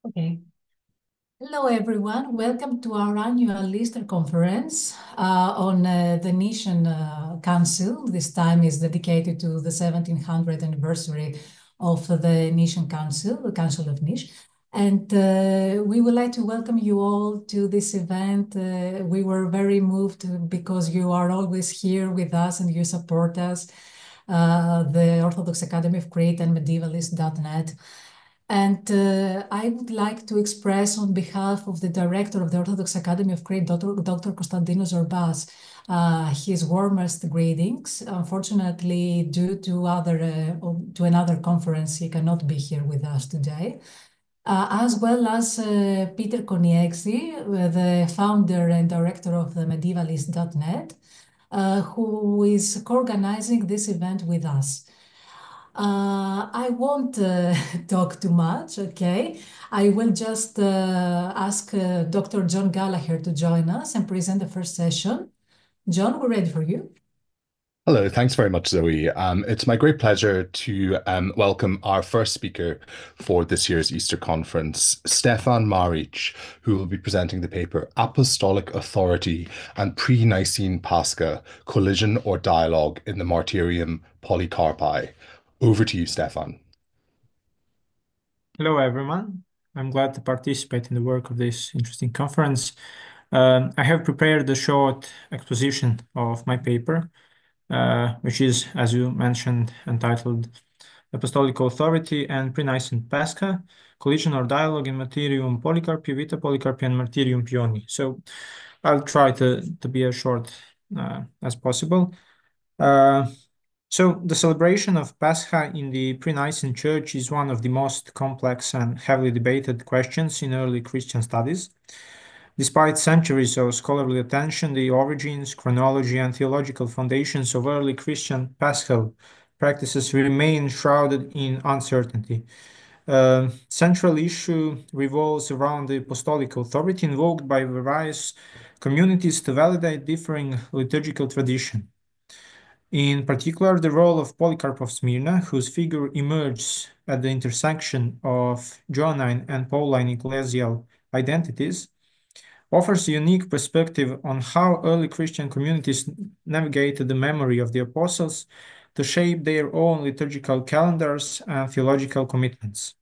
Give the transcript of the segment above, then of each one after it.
Okay. Hello, everyone. Welcome to our annual Easter conference on the Nician Council. This time is dedicated to the 1700th anniversary of the Nician Council, the Council of Nice. And we would like to welcome you all to this event. We were very moved because you are always here with us and you support us, the Orthodox Academy of Crete and medievalist.net. And I would like to express on behalf of the director of the Orthodox Academy of Crete, Dr. Konstantinos Zorbas, his warmest greetings. Unfortunately, due to another conference, he cannot be here with us today. As well as Peter Konieczny, the founder and director of the medievalist.net, who is co-organizing this event with us. I won't talk too much, okay? I will just ask Dr. John Gallagher to join us and present the first session. John, we're ready for you. Hello, thanks very much, Zoe. It's my great pleasure to welcome our first speaker for this year's Easter conference, Stefan Maric, who will be presenting the paper Apostolic Authority and Pre-Nicene Pascha, Collision or Dialogue in the Martyrium Polycarpi. Over to you, Stefan. Hello, everyone. I'm glad to participate in the work of this interesting conference. I have prepared a short exposition of my paper, which is, as you mentioned, entitled Apostolical Authority and Pre-Nicene Pascha, Collision or Dialogue in Martyrium Polycarpi, Vita Polycarpi, and Martyrium Pioni. So I'll try to be as short as possible. So the celebration of Pascha in the pre-Nicene Church is one of the most complex and heavily debated questions in early Christian studies. Despite centuries of scholarly attention, the origins, chronology, and theological foundations of early Christian Paschal practices remain shrouded in uncertainty. Central issue revolves around the apostolic authority invoked by various communities to validate differing liturgical tradition. In particular, the role of Polycarp of Smyrna, whose figure emerges at the intersection of Johannine and Pauline ecclesial identities, offers a unique perspective on how early Christian communities navigated the memory of the apostles to shape their own liturgical calendars and theological commitments.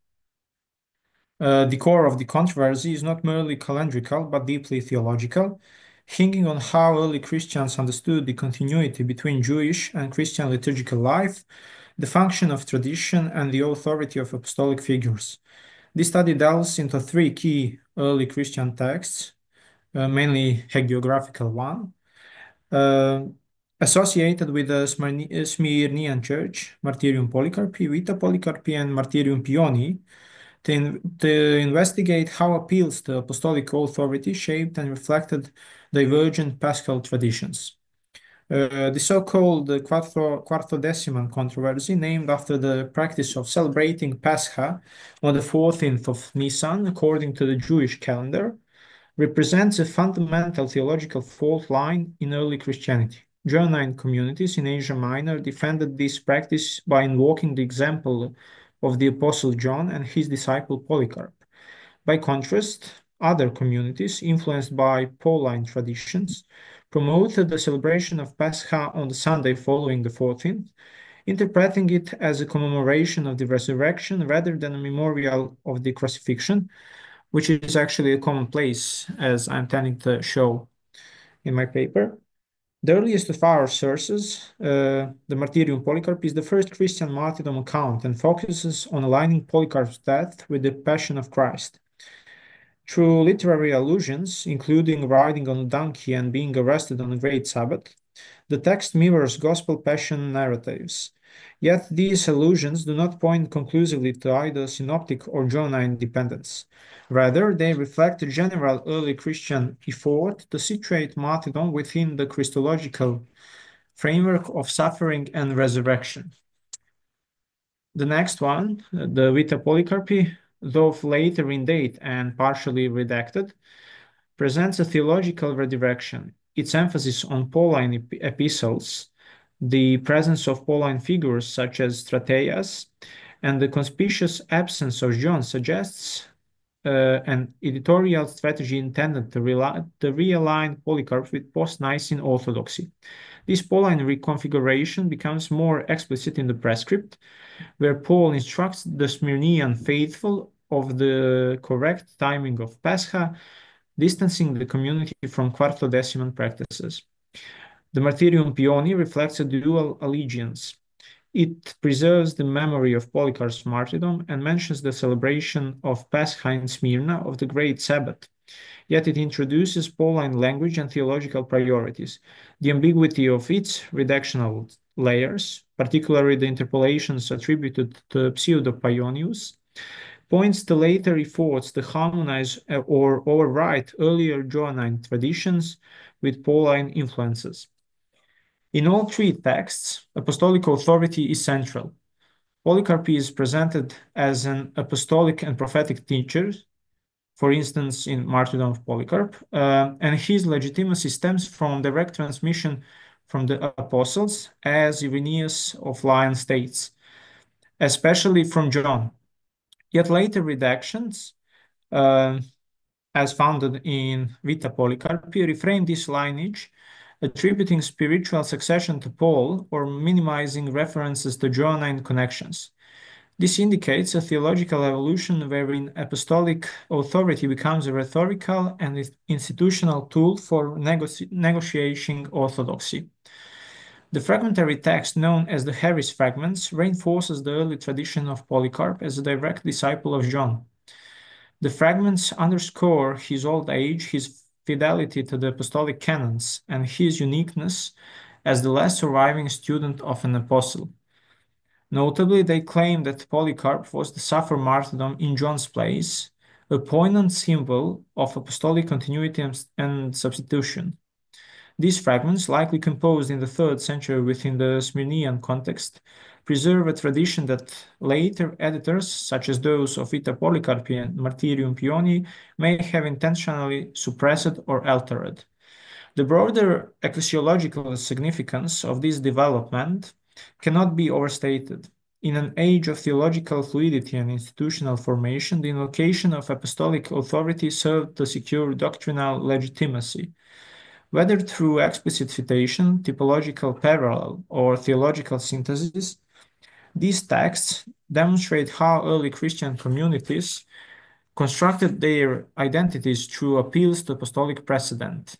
The core of the controversy is not merely calendrical, but deeply theological, hinging on how early Christians understood the continuity between Jewish and Christian liturgical life, the function of tradition, and the authority of apostolic figures. This study delves into three key early Christian texts, mainly hagiographical one, associated with the Smyrnian Church, Martyrium Polycarpi, Vita Polycarpi, and Martyrium Pioni, to investigate how appeals to apostolic authority shaped and reflected divergent Paschal traditions. The so-called Quartodeciman controversy, named after the practice of celebrating Pascha on the 14th of Nisan, according to the Jewish calendar, represents a fundamental theological fault line in early Christianity. Johannine communities in Asia Minor defended this practice by invoking the example of the Apostle John and his disciple Polycarp. By contrast, other communities, influenced by Pauline traditions, promoted the celebration of Pascha on the Sunday following the 14th, interpreting it as a commemoration of the resurrection rather than a memorial of the crucifixion, which is actually a commonplace, as I'm tending to show in my paper. The earliest of our sources, the Martyrium Polycarp, is the first Christian martyrdom account and focuses on aligning Polycarp's death with the Passion of Christ. Through literary allusions, including riding on a donkey and being arrested on a great Sabbath, the text mirrors gospel passion narratives. Yet these allusions do not point conclusively to either synoptic or Johannine dependence. Rather, they reflect a general early Christian effort to situate martyrdom within the Christological framework of suffering and resurrection. The next one, the Vita Polycarpi, though later in date and partially redacted, presents a theological redirection. Its emphasis on Pauline epistles, the presence of Pauline figures such as Strateas, and the conspicuous absence of John suggests an editorial strategy intended to realign Polycarp with post-Nicene orthodoxy. This Pauline reconfiguration becomes more explicit in the prescript, where Paul instructs the Smyrnean faithful of the correct timing of Pascha, distancing the community from Quartodeciman practices. The Martyrium Pioni reflects a dual allegiance. It preserves the memory of Polycarp's martyrdom and mentions the celebration of Pascha in Smyrna of the Great Sabbath. Yet it introduces Pauline language and theological priorities. The ambiguity of its redactional layers, particularly the interpolations attributed to Pseudo-Pionius, points to later efforts to harmonize or overwrite earlier Johannine traditions with Pauline influences. In all three texts, apostolic authority is central. Polycarp is presented as an apostolic and prophetic teacher, for instance, in Martyrdom of Polycarp, and his legitimacy stems from direct transmission from the apostles, as Irenaeus of Lyon states, especially from John. Yet later redactions, as founded in Vita Polycarpi, reframe this lineage, attributing spiritual succession to Paul or minimizing references to Johannine connections. This indicates a theological evolution wherein apostolic authority becomes a rhetorical and institutional tool for negotiating orthodoxy. The fragmentary text known as the Harris fragments reinforces the early tradition of Polycarp as a direct disciple of John. The fragments underscore his old age, his fidelity to the apostolic canons, and his uniqueness as the last surviving student of an apostle. Notably, they claim that Polycarp was to suffer martyrdom in John's place, a poignant symbol of apostolic continuity and substitution. These fragments, likely composed in the 3rd century within the Smyrnean context, preserve a tradition that later editors, such as those of Vita Polycarpi and Martyrium Pioni, may have intentionally suppressed or altered. The broader ecclesiological significance of this development cannot be overstated. In an age of theological fluidity and institutional formation, the invocation of apostolic authority served to secure doctrinal legitimacy. Whether through explicit citation, typological parallel, or theological synthesis, these texts demonstrate how early Christian communities constructed their identities through appeals to apostolic precedent.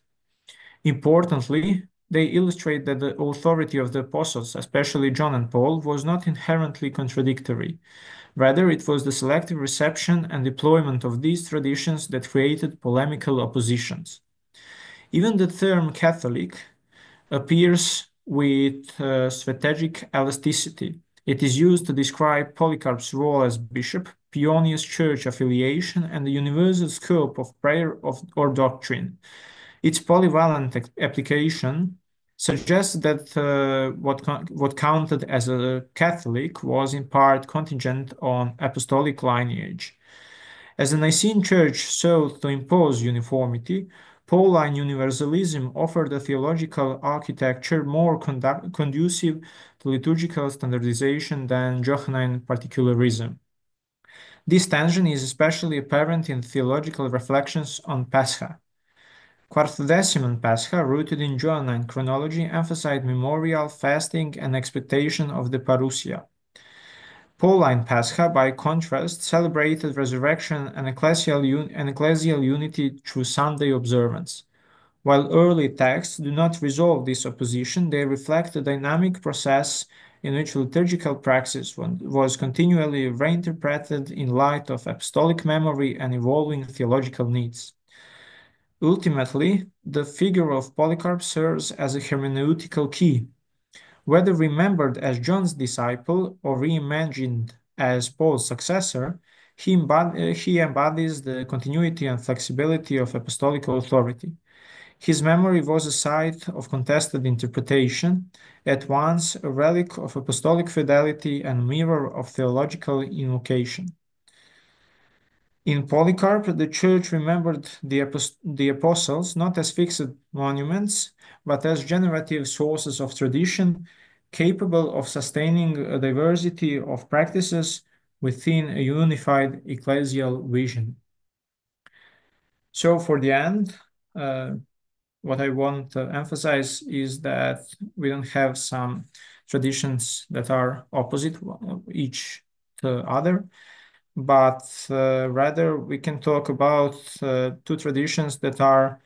Importantly, they illustrate that the authority of the apostles, especially John and Paul, was not inherently contradictory. Rather, it was the selective reception and deployment of these traditions that created polemical oppositions. Even the term Catholic appears with strategic elasticity. It is used to describe Polycarp's role as bishop, Pionius church affiliation, and the universal scope of prayer or doctrine. Its polyvalent application suggests that what counted as a Catholic was in part contingent on apostolic lineage. As the Nicene Church sought to impose uniformity, Pauline universalism offered a theological architecture more conducive to liturgical standardization than Johannine particularism. This tension is especially apparent in theological reflections on Pascha. Quartodeciman Pascha, rooted in Johannine chronology, emphasized memorial, fasting, and expectation of the parousia. Pauline Pascha, by contrast, celebrated resurrection and ecclesial unity through Sunday observance. While early texts do not resolve this opposition, they reflect a dynamic process in which liturgical praxis was continually reinterpreted in light of apostolic memory and evolving theological needs. Ultimately, the figure of Polycarp serves as a hermeneutical key. Whether remembered as John's disciple or reimagined as Paul's successor, he embodies the continuity and flexibility of apostolic authority. His memory was a site of contested interpretation, at once a relic of apostolic fidelity and a mirror of theological invocation. In Polycarp, the Church remembered the apostles not as fixed monuments, but as generative sources of tradition, capable of sustaining a diversity of practices within a unified ecclesial vision. So for the end, what I want to emphasize is that we don't have some traditions that are opposite each to other, but rather we can talk about two traditions that are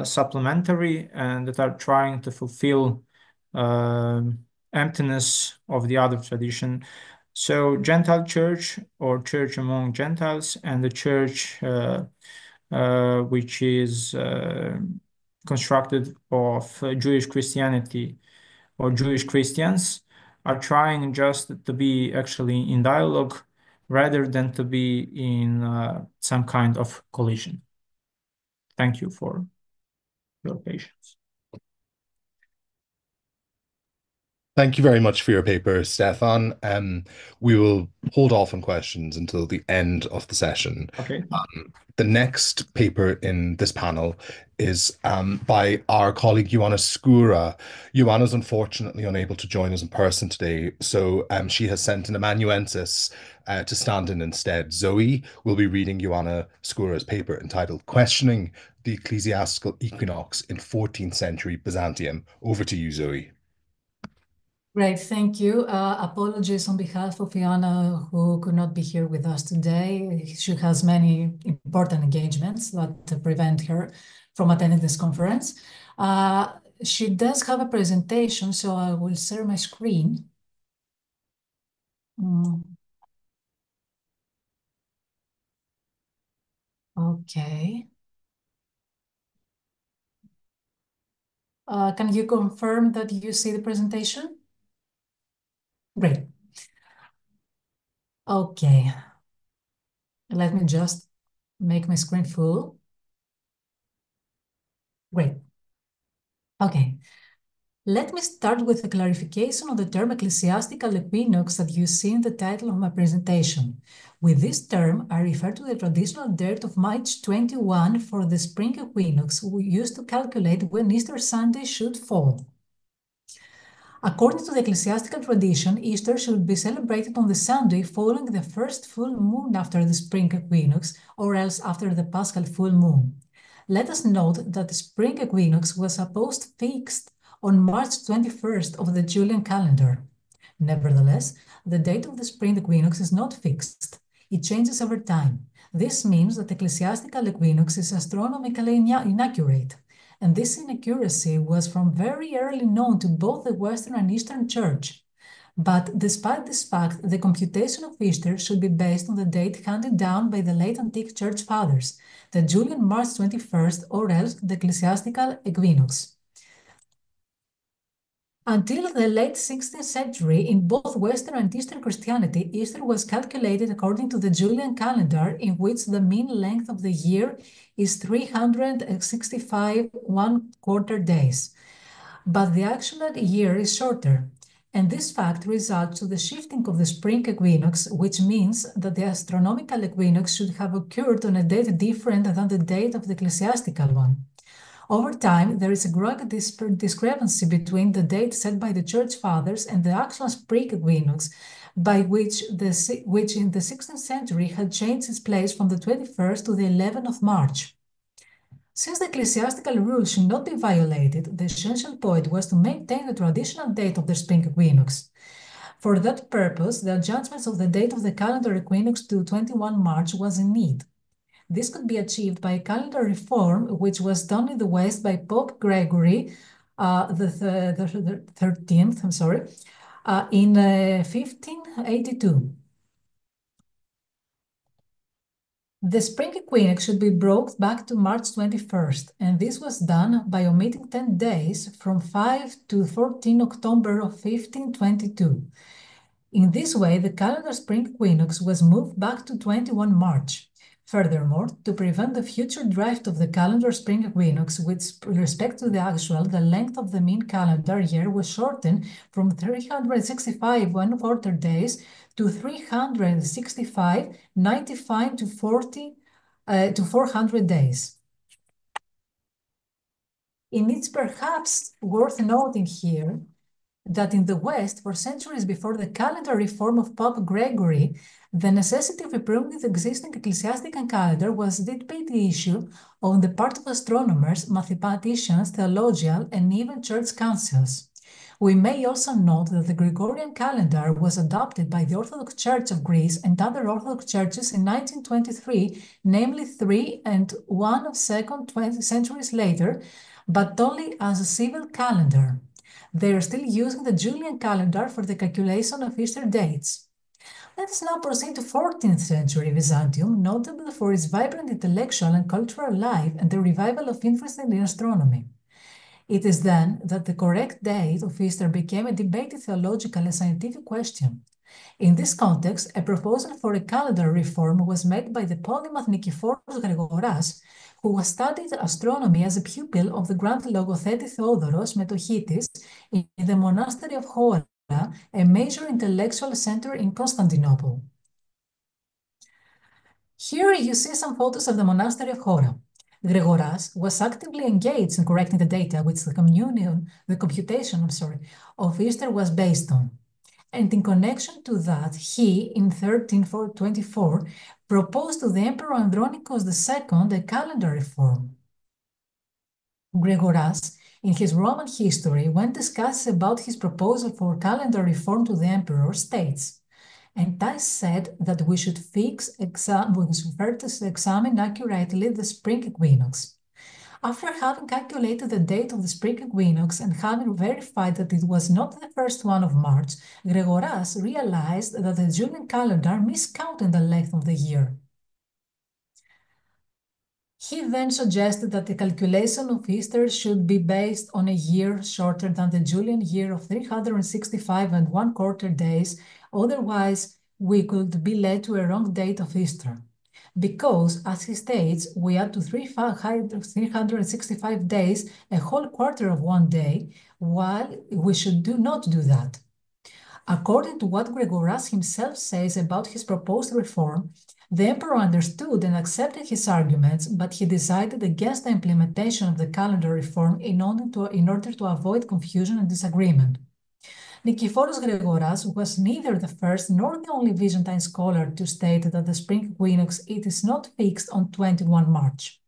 supplementary and that are trying to fulfill emptiness of the other tradition. So Gentile church or church among Gentiles and the church which is constructed of Jewish Christianity or Jewish Christians are trying just to be actually in dialogue rather than to be in some kind of collision. Thank you for your patience. Thank you very much for your paper, Stefan. We will hold off on questions until the end of the session. Okay. The next paper in this panel is by our colleague Ioana Skura. Ioana is unfortunately unable to join us in person today, so she has sent an amanuensis to stand in instead. Zoe will be reading Ioana Skura's paper entitled Questioning the Ecclesiastical Equinox in 14th Century Byzantium. Over to you, Zoe. Great, thank you. Apologies on behalf of Fiona, who could not be here with us today. She has many important engagements that prevent her from attending this conference. She does have a presentation, so I will share my screen. Okay. Can you confirm that you see the presentation? Great. Okay. Let me just make my screen full. Great. Okay. Let me start with a clarification on the term ecclesiastical equinox that you see in the title of my presentation. With this term, I refer to the traditional date of March 21 for the spring equinox we used to calculate when Easter Sunday should fall. According to the ecclesiastical tradition, Easter should be celebrated on the Sunday following the first full moon after the spring equinox, or else after the Paschal full moon. Let us note that the spring equinox was supposed fixed on March 21st of the Julian calendar. Nevertheless, the date of the spring equinox is not fixed. It changes over time. This means that ecclesiastical equinox is astronomically inaccurate, and this inaccuracy was from very early known to both the Western and Eastern Church. But despite this fact, the computation of Easter should be based on the date handed down by the late antique Church Fathers, the Julian March 21st, or else the ecclesiastical equinox. Until the late 16th century, in both Western and Eastern Christianity, Easter was calculated according to the Julian calendar, in which the mean length of the year is 365 1/4 days. But the actual year is shorter, and this fact results to the shifting of the spring equinox, which means that the astronomical equinox should have occurred on a date different than the date of the ecclesiastical one. Over time, there is a growing discrepancy between the date set by the Church Fathers and the actual spring equinox, by which in the 16th century had changed its place from the 21st to the 11th of March. Since the ecclesiastical rule should not be violated, the essential point was to maintain the traditional date of the spring equinox. For that purpose, the adjustment of the date of the calendar equinox to 21 March was in need. This could be achieved by a calendar reform, which was done in the West by Pope Gregory the 13th, in 1582. The spring equinox should be brought back to March 21st, and this was done by omitting 10 days from 5 to 14 October of 1522. In this way, the calendar spring equinox was moved back to 21 March. Furthermore, to prevent the future drift of the calendar spring equinox with respect to the actual, the length of the mean calendar year was shortened from 365 1/4 days to 365 95 to 400 days. It's perhaps worth noting here that in the West, for centuries before the calendar reform of Pope Gregory, the necessity of improving the existing ecclesiastical calendar was a debated issue on the part of astronomers, mathematicians, theologians, and even church councils. We may also note that the Gregorian calendar was adopted by the Orthodox Church of Greece and other Orthodox churches in 1923, namely 3 and 1 of second 20 centuries later, but only as a civil calendar. They are still using the Julian calendar for the calculation of Easter dates. Let us now proceed to 14th century Byzantium, notable for its vibrant intellectual and cultural life and the revival of interest in astronomy. It is then that the correct date of Easter became a debated theological and scientific question. In this context, a proposal for a calendar reform was made by the polymath Nikiforos Gregoras, who studied astronomy as a pupil of the Grand Logothete Theodoros Metochitis in the monastery of Hora, a major intellectual center in Constantinople. Here you see some photos of the monastery of Hora. Gregoras was actively engaged in correcting the data which the computation of Easter was based on. And in connection to that, he, in 1324, proposed to the Emperor Andronicus II a calendar reform. Gregoras, in his Roman history, when discussed about his proposal for calendar reform to the emperor, states, and I said that we should first examine accurately the spring equinox. After having calculated the date of the spring equinox and having verified that it was not the first one of March, Gregoras realized that the Julian calendar miscounted the length of the year. He then suggested that the calculation of Easter should be based on a year shorter than the Julian year of 365 and 1/4 days, otherwise we could be led to a wrong date of Easter. Because, as he states, we add to 365 days a whole quarter of one day, while we should not do that. According to what Gregoras himself says about his proposed reform, the emperor understood and accepted his arguments, but he decided against the implementation of the calendar reform in order to avoid confusion and disagreement. Nikiforos Gregoras was neither the first nor the only Byzantine scholar to state that the spring equinox it is not fixed on 21 March.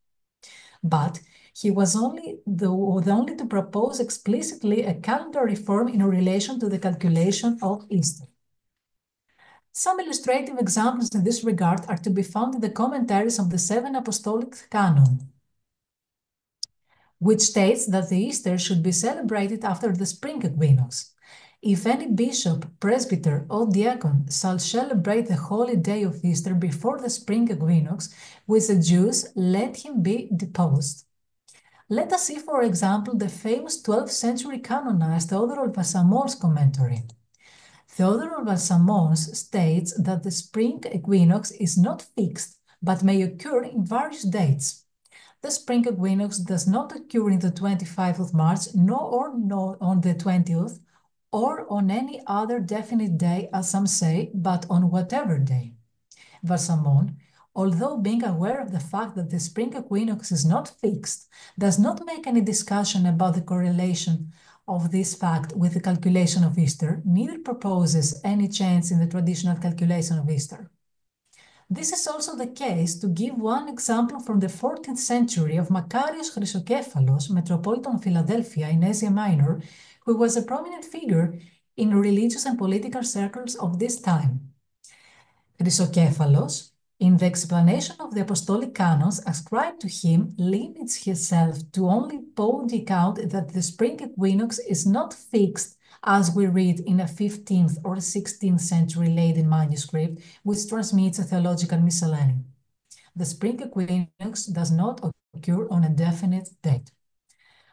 But he was the only to propose explicitly a calendar reform in relation to the calculation of Easter. Some illustrative examples in this regard are to be found in the commentaries of the 7 Apostolic Canon, which states that the Easter should be celebrated after the spring equinox. If any bishop, presbyter, or diacon shall celebrate the holy day of Easter before the spring equinox with the Jews, let him be deposed. Let us see, for example, the famous 12th century canonized Theodore of Balsamon's commentary. Theodore of Balsamons states that the spring equinox is not fixed, but may occur in various dates. The spring equinox does not occur in the 25th of March, nor on the 20th, or on any other definite day, as some say, but on whatever day. Balsamon, although being aware of the fact that the spring equinox is not fixed, does not make any discussion about the correlation of this fact with the calculation of Easter, neither proposes any change in the traditional calculation of Easter. This is also the case, to give one example, from the 14th century of Makarios Chrysokephalos, Metropolitan of Philadelphia in Asia Minor, who was a prominent figure in religious and political circles of this time. Chrysokephalos, in the explanation of the apostolic canons ascribed to him, limits himself to only pointing out that the spring equinox is not fixed, as we read in a 15th or 16th century Leiden manuscript, which transmits a theological miscellany. The spring equinox does not occur on a definite date.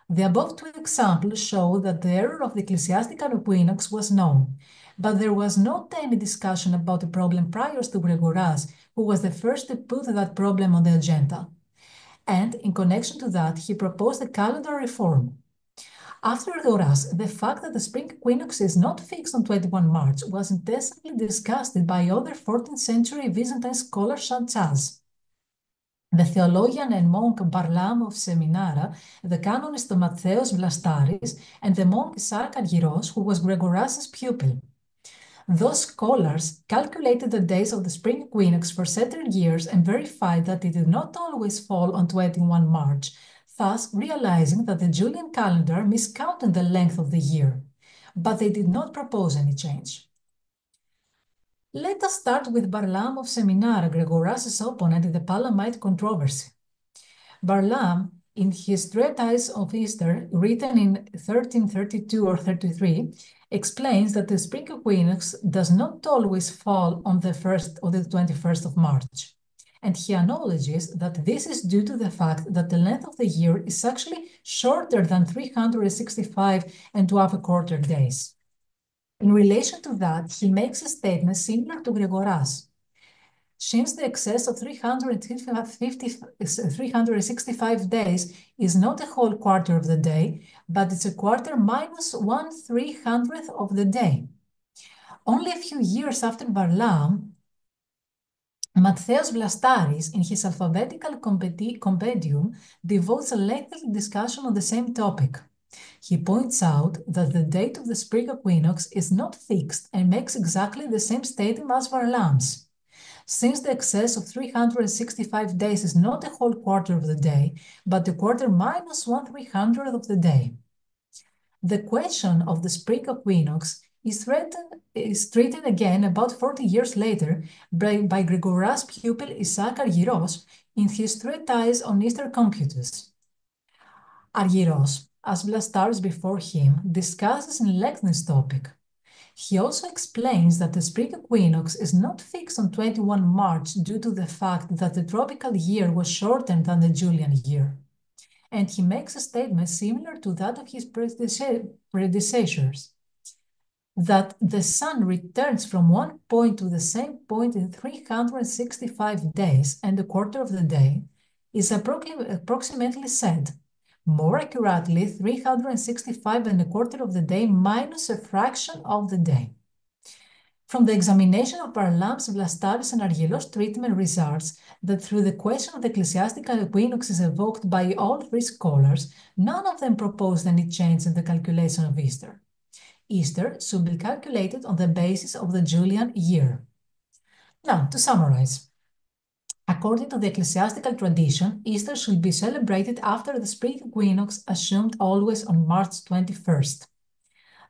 The above two examples show that the error of the ecclesiastical equinox was known, but there was not any discussion about the problem prior to Gregoras, who was the first to put that problem on the agenda. And in connection to that, he proposed a calendar reform. After Gregoras, the fact that the spring equinox is not fixed on 21 March was intensively discussed by other 14th century Byzantine scholars such as the theologian and monk Barlaam of Seminara, the canonist Mattheos Vlastaris, and the monk Isaac Argyros, who was Gregoras's pupil. Those scholars calculated the days of the spring equinox for certain years and verified that it did not always fall on 21 March, thus realizing that the Julian calendar miscounted the length of the year. But they did not propose any change. Let us start with Barlaam of Seminara, Gregoras's opponent in the Palamite controversy. Barlaam, in his treatise of Easter, written in 1332 or 33, explains that the spring equinox does not always fall on the 1st or the 21st of March. And he acknowledges that this is due to the fact that the length of the year is actually shorter than 365 and 12 days. In relation to that, he makes a statement similar to Gregoras. Since the excess of 365 days is not a whole quarter of the day, but it's a quarter minus 1/300th of the day. Only a few years after Barlaam, Mattheos Vlastaris, in his alphabetical compendium, devotes a lengthy discussion on the same topic. He points out that the date of the spring equinox is not fixed and makes exactly the same statement as Barlaam's. Since the excess of 365 days is not a whole quarter of the day, but a quarter minus 1/300th of the day. The question of the spring equinox is treated again about 40 years later by Gregoras' pupil Isaac Argyros in his treatise on Easter Computus. Argyros, as Vlastaris before him, discusses in length this topic. He also explains that the spring equinox is not fixed on 21 March due to the fact that the tropical year was shortened than the Julian year. And he makes a statement similar to that of his predecessors, that the sun returns from one point to the same point in 365 days and a quarter of the day is approximately said. More accurately, 365 and a quarter of the day minus a fraction of the day. From the examination of Barlaam's, Vlastaris, and Argyros treatment results that through the question of the ecclesiastical equinoxes evoked by all three scholars, none of them proposed any change in the calculation of Easter. Easter should be calculated on the basis of the Julian year. Now, to summarize. According to the ecclesiastical tradition, Easter should be celebrated after the spring equinox, assumed always on March 21st.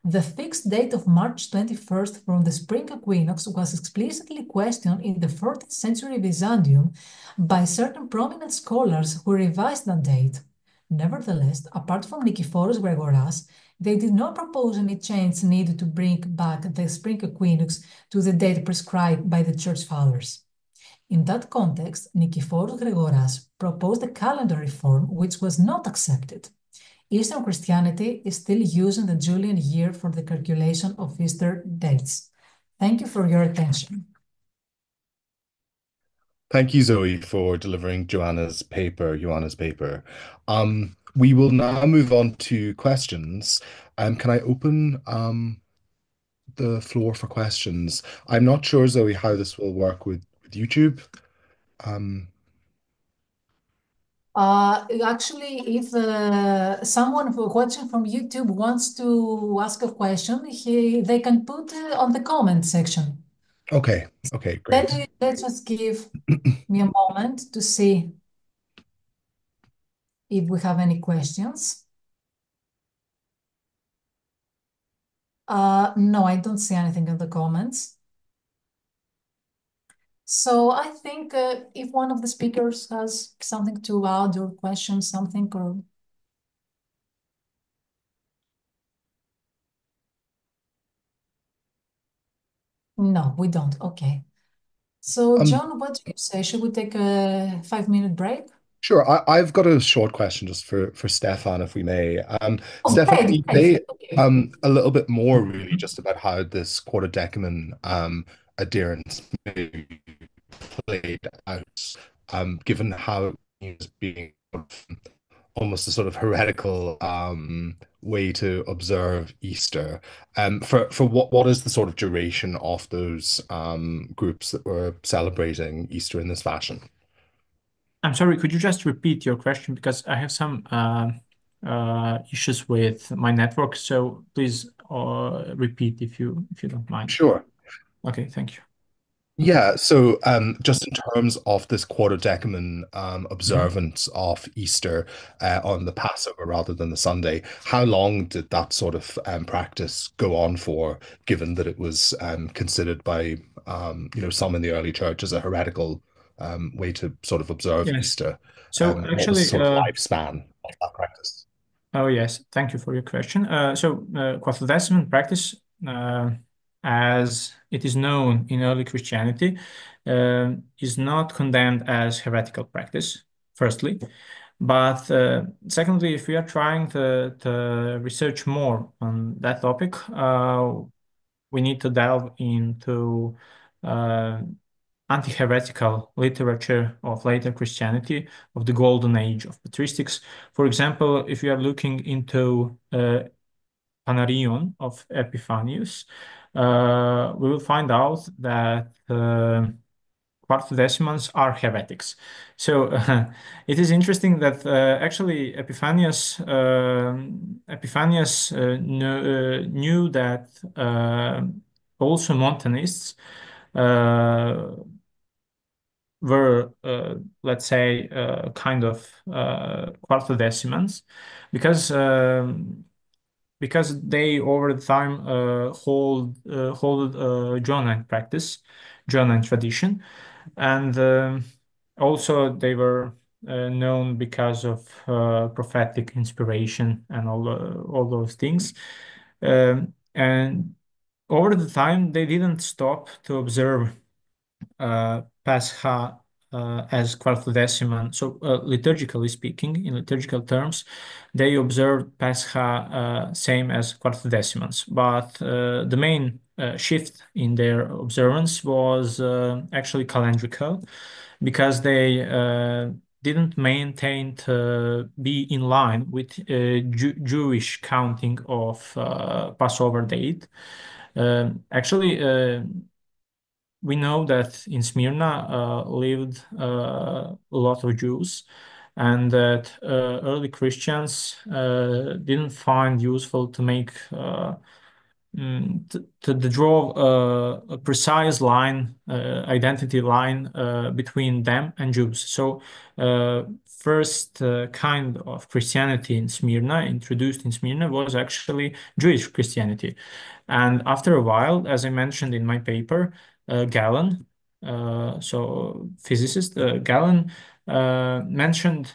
The fixed date of March 21st from the spring equinox was explicitly questioned in the 14th century Byzantium by certain prominent scholars who revised that date. Nevertheless, apart from Nicephorus Gregoras, they did not propose any change needed to bring back the spring equinox to the date prescribed by the Church Fathers. In that context, Nicephorus Gregoras proposed a calendar reform which was not accepted. Eastern Christianity is still using the Julian year for the calculation of Easter dates. Thank you for your attention. Thank you, Zoe, for delivering Joanna's paper. We will now move on to questions. Can I open the floor for questions? I'm not sure, Zoe, how this will work with YouTube. Actually, if someone watching from YouTube wants to ask a question, they can put it on the comment section. Okay, great. Let's just give me a moment to see if we have any questions. No, I don't see anything in the comments. So I think if one of the speakers has something to add or question something or... No, we don't. Okay. So John, what do you say? Should we take a 5-minute break? Sure. I've got a short question just for Stefan, if we may. Stefan, Okay, can you say a little bit more really just about how this quarter-decuman adherence may be played out, given how it is being almost a sort of heretical way to observe Easter. For what is the sort of duration of those groups that were celebrating Easter in this fashion? I'm sorry, could you just repeat your question because I have some issues with my network. So please repeat if you don't mind. Sure. Okay, thank you. Yeah, so just in terms of this quarterdecanon observance of Easter on the Passover rather than the Sunday, how long did that sort of practice go on for, given that it was considered by some in the early church as a heretical way to sort of observe Yes. Easter? So What was the actually, sort of lifespan of that practice? oh yes, thank you for your question. Quartodeciman practice, as it is known in early Christianity, is not condemned as heretical practice, firstly. But secondly, if we are trying to research more on that topic, we need to delve into uh, anti-heretical literature of later Christianity, of the golden age of patristics. For example, if you are looking into Panarion of Epiphanius, we will find out that Quartodecimans are heretics. So it is interesting that actually Epiphanius knew that also Montanists uh, were, let's say, kind of Quartodecimans because they over the time hold Johannine practice, Johannine tradition, and also they were known because of prophetic inspiration and all those things. And over the time, they didn't stop to observe Pascha as Quartodeciman. So, liturgically speaking, in liturgical terms, they observed Pascha same as Quartodecimans. But the main shift in their observance was actually calendrical, because they didn't maintain to be in line with Jewish counting of Passover date. Actually, we know that in Smyrna lived a lot of Jews, and that early Christians didn't find useful to make to draw a precise line, identity line between them and Jews. So, first kind of Christianity in Smyrna, introduced in Smyrna, was actually Jewish Christianity. And after a while, as I mentioned in my paper, Galen, so physicist Galen, mentioned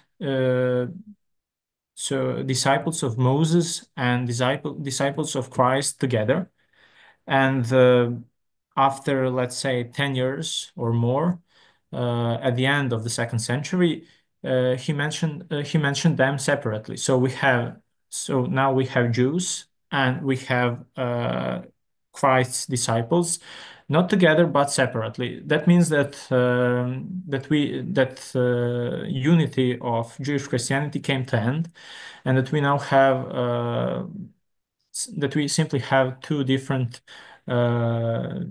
so disciples of Moses and disciples of Christ together. And after, let's say, 10 years or more, at the end of the second century, he mentioned them separately. So now we have Jews and we have Christ's disciples, not together but separately. That means that unity of Jewish Christianity came to end, and that we now have that we simply have two different uh,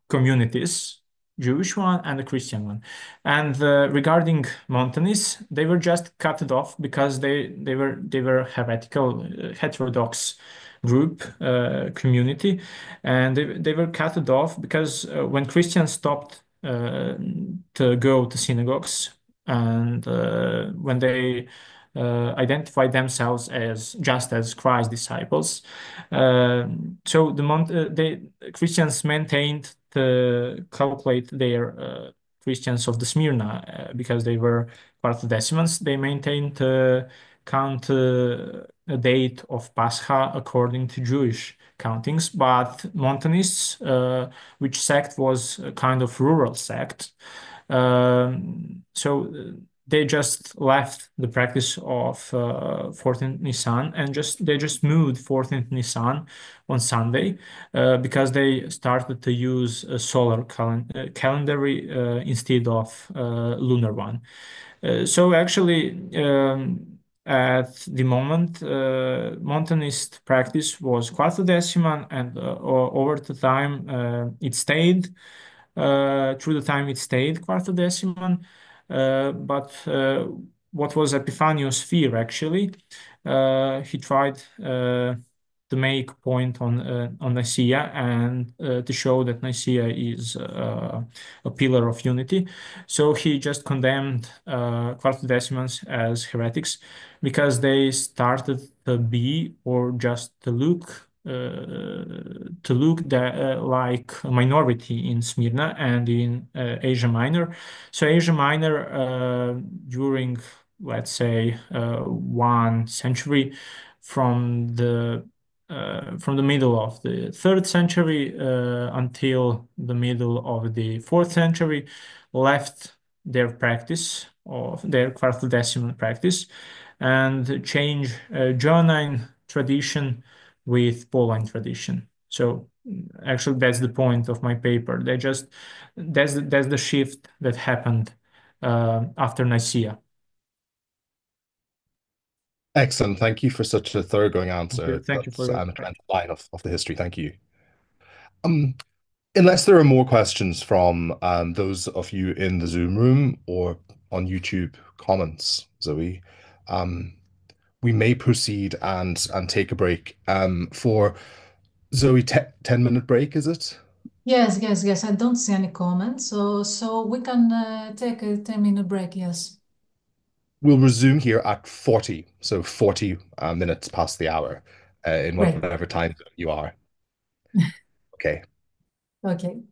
communities, Jewish one and a Christian one. And regarding Montanists, they were just cut it off because they were heretical, heterodox group, community, and they were cut it off because when Christians stopped to go to synagogues, and when they identified themselves as just as Christ's disciples, so the Christians maintained to calculate their Christians of the Smyrna, because they were part of Decimans. They maintained to count a date of Pascha according to Jewish countings, but Montanists, which sect was a kind of rural sect, so they just left the practice of 14th Nisan, and they just moved 14th Nisan on Sunday, because they started to use a solar calendar instead of lunar one. So actually, at the moment, Montanist practice was Quartodeciman, and over the time it stayed through the time it stayed Quartodeciman. But what was Epiphanius' fear actually? He tried to make point on Nicaea and to show that Nicaea is a pillar of unity. So he just condemned Quartodecimans as heretics because they started to be or just to look like a minority in Smyrna and in Asia Minor. So Asia Minor during, let's say, 1 century from the middle of the 3rd century until the middle of the 4th century left their practice of their quartodecimal practice and change Johannine tradition with Pauline tradition. So actually, that's the point of my paper. That's the shift that happened after Nicaea. Excellent. Thank you for such a thoroughgoing answer. Thank you for That's your a trend line of the history. Thank you. Um, Unless there are more questions from those of you in the Zoom room or on YouTube comments, Zoe, we may proceed and take a break. For Zoe, 10-minute break, is it? Yes, yes, yes. I don't see any comments, so we can take a 10-minute break. Yes. We'll resume here at 40, so 40 minutes past the hour, in Great. whatever time zone you are. Okay. Okay.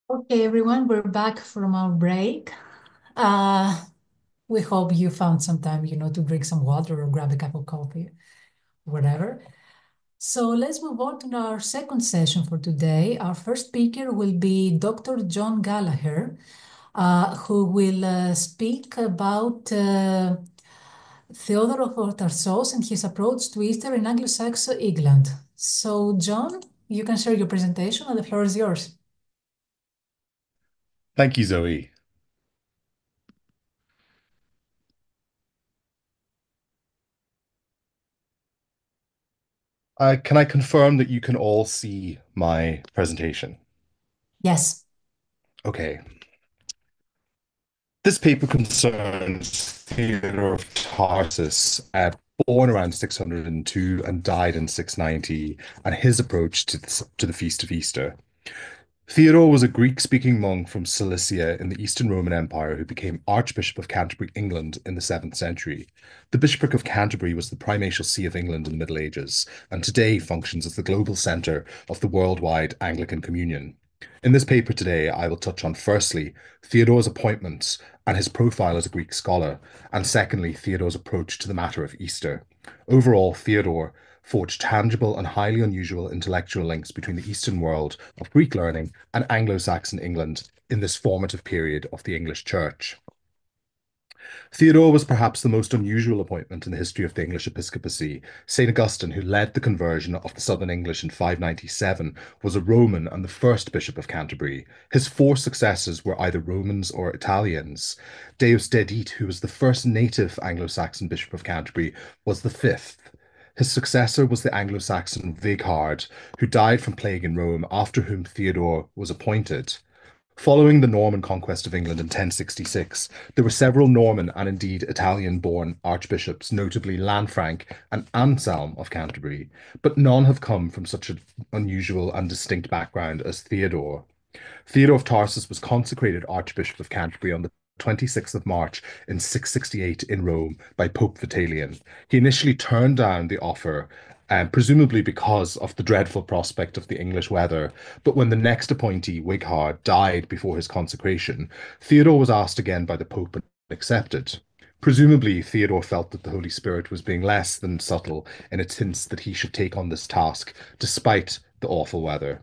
Okay, everyone, we're back from our break. Uh, we hope you found some time, to drink some water or grab a cup of coffee, whatever. So let's move on to our second session for today. Our first speaker will be Dr. John Gallagher, who will speak about Theodore of Tarsus and his approach to Easter in Anglo-Saxon England. So, John, you can share your presentation, and the floor is yours. Thank you, Zoe. Can I confirm that you can all see my presentation? Yes. Okay. This paper concerns Theodore of Tarsus, born around 602 and died in 690, and his approach to the Feast of Easter. Theodore was a Greek-speaking monk from Cilicia in the Eastern Roman Empire who became Archbishop of Canterbury, England, in the 7th century. The Bishopric of Canterbury was the primatial see of England in the Middle Ages, and today functions as the global centre of the worldwide Anglican Communion. In this paper today, I will touch on firstly, Theodore's appointments and his profile as a Greek scholar, and secondly, Theodore's approach to the matter of Easter. Overall, Theodore forged tangible and highly unusual intellectual links between the Eastern world of Greek learning and Anglo-Saxon England in this formative period of the English Church. Theodore was perhaps the most unusual appointment in the history of the English episcopacy. St. Augustine, who led the conversion of the Southern English in 597, was a Roman and the first Bishop of Canterbury. His four successors were either Romans or Italians. Deus Dedit, who was the first native Anglo-Saxon Bishop of Canterbury, was the fifth. His successor was the Anglo-Saxon Wighard, who died from plague in Rome, after whom Theodore was appointed. Following the Norman conquest of England in 1066, there were several Norman and indeed Italian-born archbishops, notably Lanfranc and Anselm of Canterbury, but none have come from such an unusual and distinct background as Theodore. Theodore of Tarsus was consecrated Archbishop of Canterbury on the 26th of March in 668 in Rome by Pope Vitalian. He initially turned down the offer, presumably because of the dreadful prospect of the English weather. But when the next appointee, Wighard, died before his consecration, Theodore was asked again by the Pope and accepted. Presumably, Theodore felt that the Holy Spirit was being less than subtle in its hints that he should take on this task, despite the awful weather.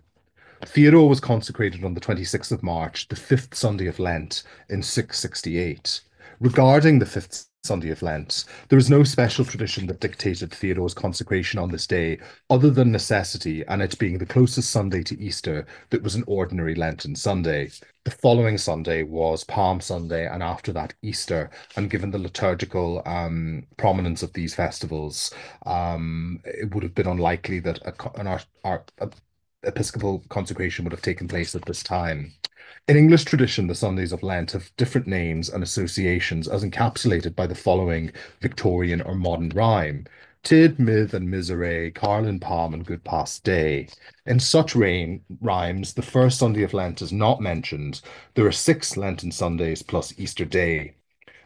Theodore was consecrated on the 26th of March, the fifth Sunday of Lent, in 668. Regarding the fifth Sunday of Lent, there is no special tradition that dictated Theodore's consecration on this day, other than necessity and it being the closest Sunday to Easter that was an ordinary Lenten Sunday. The following Sunday was Palm Sunday, and after that, Easter. And given the liturgical prominence of these festivals, it would have been unlikely that a episcopal consecration would have taken place at this time. In English tradition, the Sundays of Lent have different names and associations as encapsulated by the following Victorian or modern rhyme. Tid, mith, and miserere, Carlin, Palm, and Good Past Day. In such rhymes, the first Sunday of Lent is not mentioned. There are 6 Lenten Sundays plus Easter Day.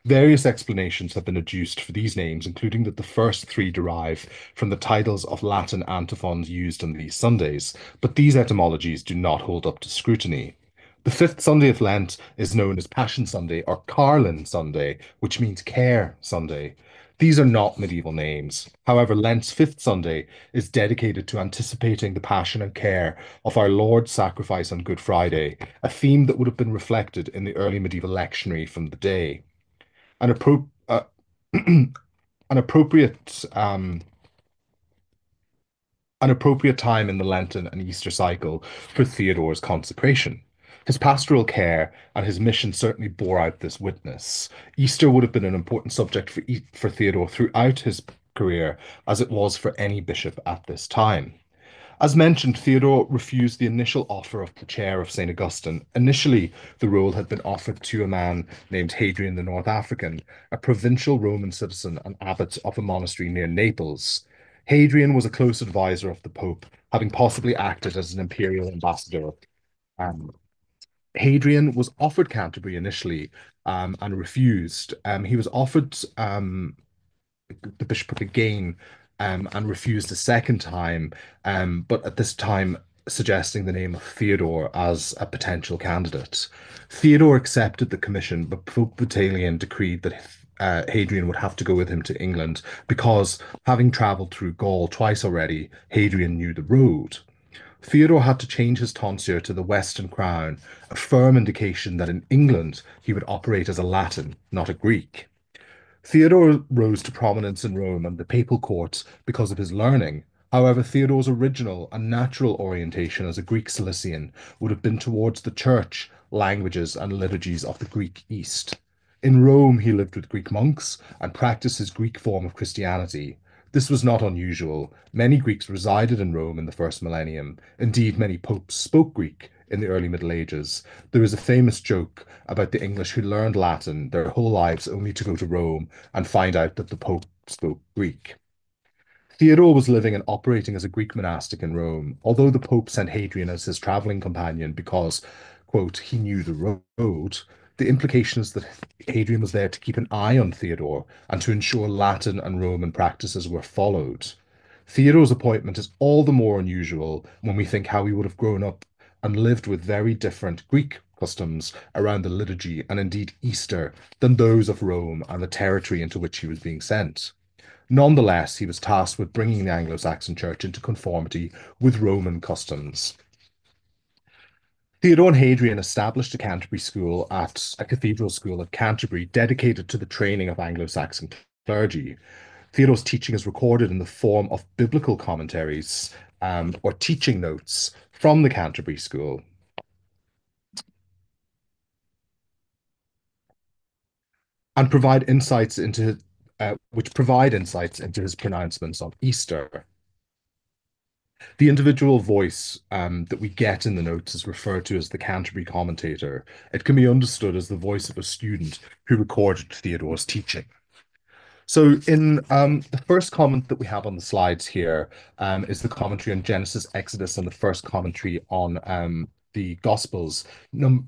Various explanations have been adduced for these names, including that the first 3 derive from the titles of Latin antiphons used on these Sundays, but these etymologies do not hold up to scrutiny. The fifth Sunday of Lent is known as Passion Sunday or Carlin Sunday, which means Care Sunday. These are not medieval names. However, Lent's fifth Sunday is dedicated to anticipating the passion and care of our Lord's sacrifice on Good Friday, a theme that would have been reflected in the early medieval lectionary from the day. An, appro an appropriate an appropriate time in the Lenten and Easter cycle for Theodore's consecration. His pastoral care and his mission certainly bore out this witness. Easter would have been an important subject for Theodore throughout his career, as it was for any bishop at this time. As mentioned, Theodore refused the initial offer of the chair of St. Augustine. Initially, the role had been offered to a man named Hadrian the North African, a provincial Roman citizen and abbot of a monastery near Naples. Hadrian was a close advisor of the Pope, having possibly acted as an imperial ambassador. Um, Hadrian was offered Canterbury initially and refused. He was offered the bishopric again and refused a second time. But at this time, suggesting the name of Theodore as a potential candidate. Theodore accepted the commission, but Pope Vitalian decreed that Hadrian would have to go with him to England because, having travelled through Gaul twice already, Hadrian knew the road. Theodore had to change his tonsure to the Western crown, a firm indication that in England he would operate as a Latin, not a Greek. Theodore rose to prominence in Rome and the papal courts because of his learning. However, Theodore's original and natural orientation as a Greek Cilician would have been towards the church, languages, and liturgies of the Greek East. In Rome, he lived with Greek monks and practiced his Greek form of Christianity. This was not unusual. Many Greeks resided in Rome in the first millennium. Indeed, many popes spoke Greek in the early Middle Ages. There is a famous joke about the English who learned Latin their whole lives only to go to Rome and find out that the Pope spoke Greek. Theodore was living and operating as a Greek monastic in Rome, although the Pope sent Hadrian as his traveling companion because, quote, he knew the road. The implication is that Hadrian was there to keep an eye on Theodore and to ensure Latin and Roman practices were followed. Theodore's appointment is all the more unusual when we think how he would have grown up and lived with very different Greek customs around the liturgy and indeed Easter than those of Rome and the territory into which he was being sent. Nonetheless, he was tasked with bringing the Anglo-Saxon Church into conformity with Roman customs. Theodore and Hadrian established a Canterbury school at a cathedral school at Canterbury dedicated to the training of Anglo-Saxon clergy. Theodore's teaching is recorded in the form of biblical commentaries or teaching notes from the Canterbury school. And provide insights into his pronouncements on Easter. The individual voice that we get in the notes is referred to as the Canterbury commentator. It can be understood as the voice of a student who recorded Theodore's teaching. So in the first comment that we have on the slides here is the commentary on Genesis, Exodus, and the first commentary on the Gospels,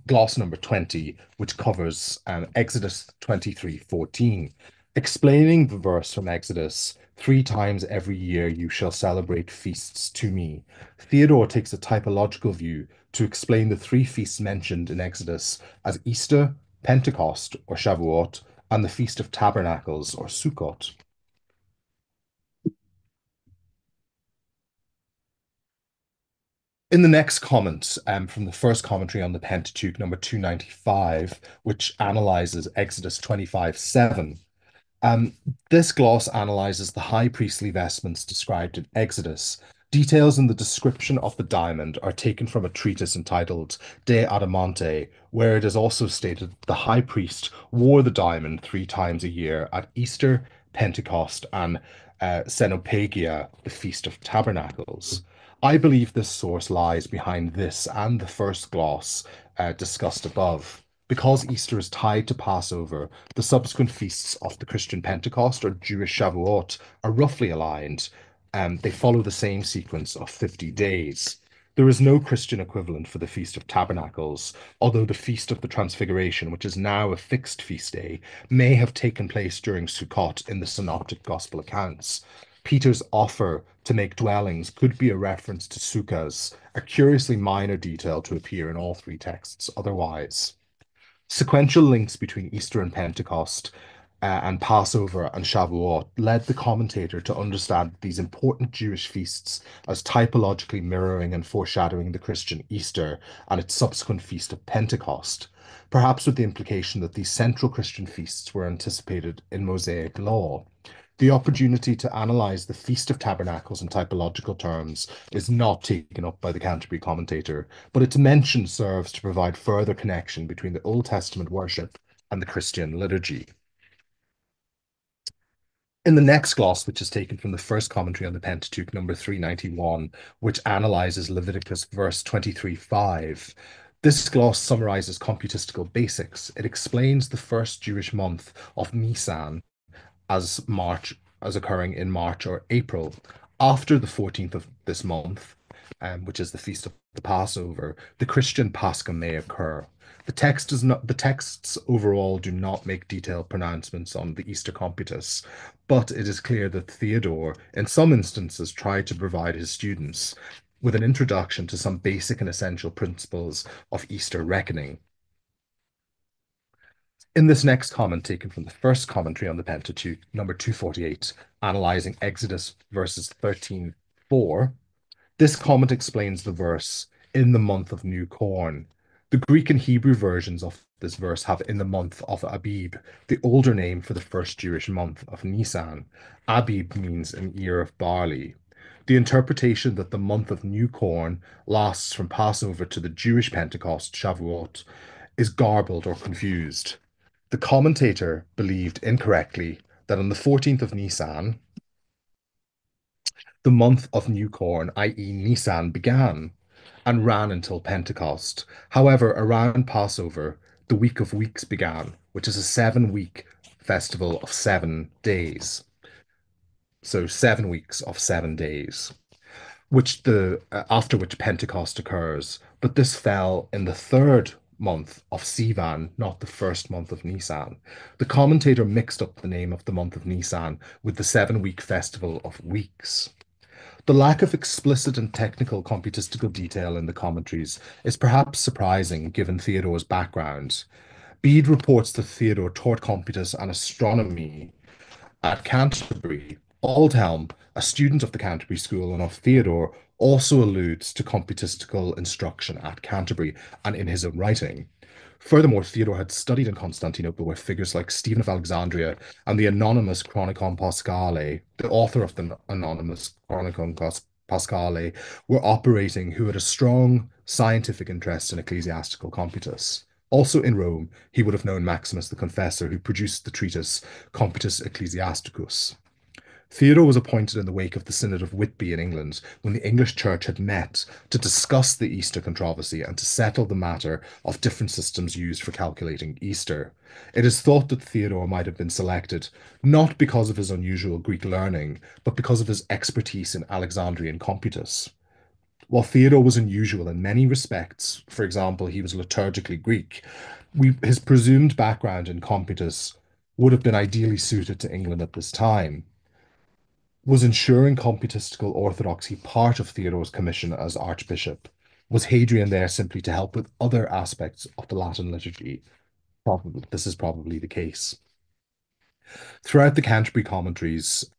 gloss number 20, which covers Exodus 23:14, explaining the verse from Exodus, 3 times every year you shall celebrate feasts to me. Theodore takes a typological view to explain the 3 feasts mentioned in Exodus as Easter, Pentecost, or Shavuot, and the Feast of Tabernacles, or Sukkot. In the next comment from the first commentary on the Pentateuch, number 295, which analyzes Exodus 25:7, this gloss analyzes the high priestly vestments described in Exodus. Details in the description of the diamond are taken from a treatise entitled De Adamante, where it is also stated the high priest wore the diamond 3 times a year at Easter, Pentecost, and Cenopagia, the Feast of Tabernacles. I believe this source lies behind this and the first gloss discussed above. Because Easter is tied to Passover, the subsequent feasts of the Christian Pentecost or Jewish Shavuot are roughly aligned. They follow the same sequence of 50 days. There is no Christian equivalent for the Feast of Tabernacles, although the Feast of the Transfiguration, which is now a fixed feast day, may have taken place during Sukkot in the Synoptic Gospel accounts. Peter's offer to make dwellings could be a reference to sukkahs, a curiously minor detail to appear in all 3 texts otherwise. Sequential links between Easter and Pentecost and Passover and Shavuot led the commentator to understand these important Jewish feasts as typologically mirroring and foreshadowing the Christian Easter and its subsequent feast of Pentecost, perhaps with the implication that these central Christian feasts were anticipated in Mosaic law. The opportunity to analyze the Feast of Tabernacles in typological terms is not taken up by the Canterbury commentator, but its mention serves to provide further connection between the Old Testament worship and the Christian liturgy. In the next gloss, which is taken from the first commentary on the Pentateuch, number 391, which analyzes Leviticus verse 23:5, this gloss summarizes computistical basics. It explains the first Jewish month of Nisan as occurring in March or April. After the 14th of this month, which is the feast of the Passover, the Christian Pascha may occur. The texts overall do not make detailed pronouncements on the Easter computus, but it is clear that Theodore, in some instances, tried to provide his students with an introduction to some basic and essential principles of Easter reckoning. In this next comment, taken from the first commentary on the Pentateuch, number 248, analyzing Exodus verses 13:4, this comment explains the verse, in the month of new corn. The Greek and Hebrew versions of this verse have in the month of Abib, the older name for the first Jewish month of Nisan. Abib means an ear of barley. The interpretation that the month of new corn lasts from Passover to the Jewish Pentecost, Shavuot, is garbled or confused. The commentator believed incorrectly that on the 14th of Nisan, the month of new corn, i.e., Nisan, began and ran until Pentecost. However, around Passover, the Week of Weeks began, which is a 7-week festival of 7 days. So 7 weeks of 7 days, which after which Pentecost occurs. But this fell in the third month of Sivan, not the first month of Nisan. The commentator mixed up the name of the month of Nisan with the 7-week festival of weeks. The lack of explicit and technical computistical detail in the commentaries is perhaps surprising given Theodore's background. Bede reports that Theodore taught computus and astronomy at Canterbury. Aldhelm, a student of the Canterbury School and of Theodore, also alludes to computistical instruction at Canterbury and in his own writing. Furthermore, Theodore had studied in Constantinople where figures like Stephen of Alexandria and the anonymous Chronicon Paschale, the author of the anonymous Chronicon Paschale, were operating, who had a strong scientific interest in ecclesiastical computus. Also in Rome, he would have known Maximus the Confessor, who produced the treatise Computus Ecclesiasticus. Theodore was appointed in the wake of the Synod of Whitby in England, when the English Church had met to discuss the Easter controversy and to settle the matter of different systems used for calculating Easter. It is thought that Theodore might have been selected not because of his unusual Greek learning, but because of his expertise in Alexandrian computus. While Theodore was unusual in many respects, for example, he was liturgically Greek, his presumed background in computus would have been ideally suited to England at this time. Was ensuring computistical orthodoxy part of Theodore's commission as archbishop? Was Hadrian there simply to help with other aspects of the Latin liturgy? This is probably the case. Throughout the Canterbury commentaries,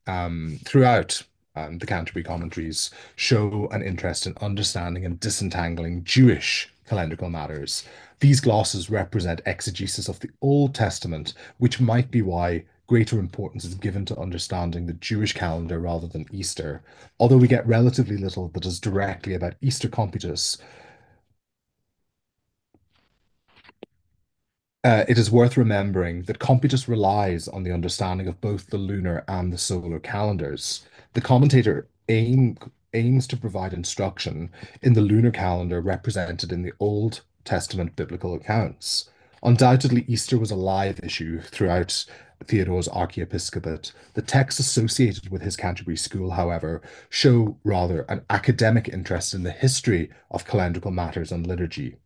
show an interest in understanding and disentangling Jewish calendrical matters. These glosses represent exegesis of the Old Testament, which might be why greater importance is given to understanding the Jewish calendar rather than Easter. Although we get relatively little that is directly about Easter computus, it is worth remembering that computus relies on the understanding of both the lunar and the solar calendars. The commentator aims to provide instruction in the lunar calendar represented in the Old Testament biblical accounts. Undoubtedly, Easter was a live issue throughout Theodore's archiepiscopate. The texts associated with his Canterbury school, however, show rather an academic interest in the history of calendrical matters and liturgy.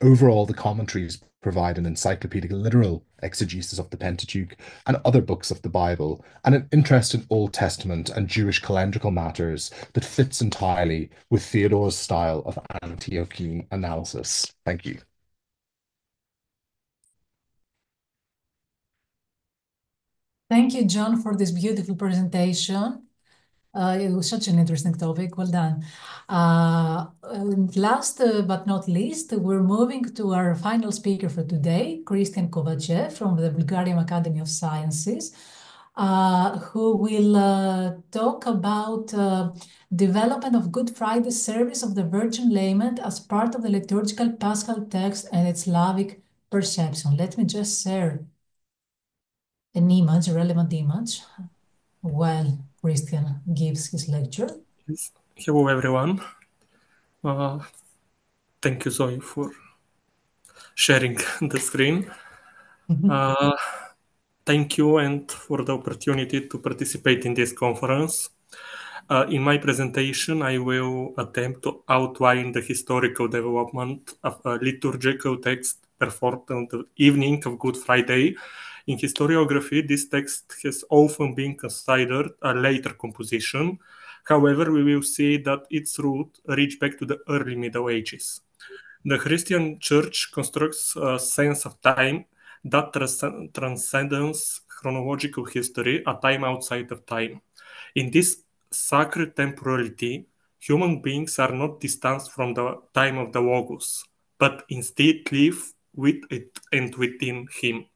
Overall, the commentaries provide an encyclopedic literal exegesis of the Pentateuch and other books of the Bible, and an interest in Old Testament and Jewish calendrical matters that fits entirely with Theodore's style of Antiochian analysis. Thank you. Thank you, John, for this beautiful presentation. It was such an interesting topic. Well done. And last but not least, we're moving to our final speaker for today, Christian Kovachev from the Bulgarian Academy of Sciences, who will talk about development of Good Friday service of the Virgin Lament as part of the liturgical Paschal text and its Slavic perception. Let me just share an image, a relevant image, while Christian gives his lecture. Yes. Hello, everyone. Thank you, Zoe, for sharing the screen. Thank you and for the opportunity to participate in this conference. In my presentation, I will attempt to outline the historical development of a liturgical text performed on the evening of Good Friday. In historiography, this text has often been considered a later composition, However, we will see that its root reach back to the early Middle Ages. The Christian Church constructs a sense of time that transcends chronological history, a time outside of time. In this sacred temporality, human beings are not distanced from the time of the Logos, but instead live with it and within him.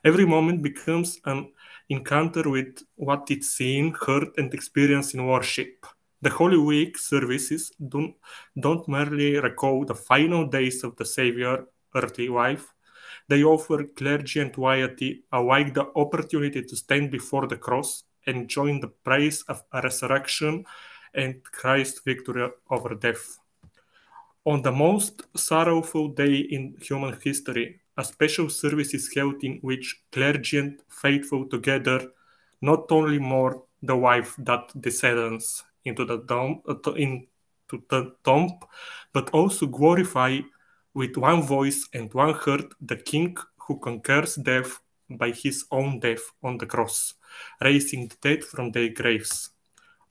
Every moment becomes an encounter with what it's seen, heard, and experienced in worship. The Holy Week services don't merely recall the final days of the Savior's earthly life, they offer clergy and laity alike the opportunity to stand before the cross and join the praise of a resurrection and Christ's victory over death. On the most sorrowful day in human history, a special service is held in which clergy and faithful together not only mourn the wife that descends into the tomb, but also glorify with one voice and one heart the King who conquers death by his own death on the cross, raising the dead from their graves.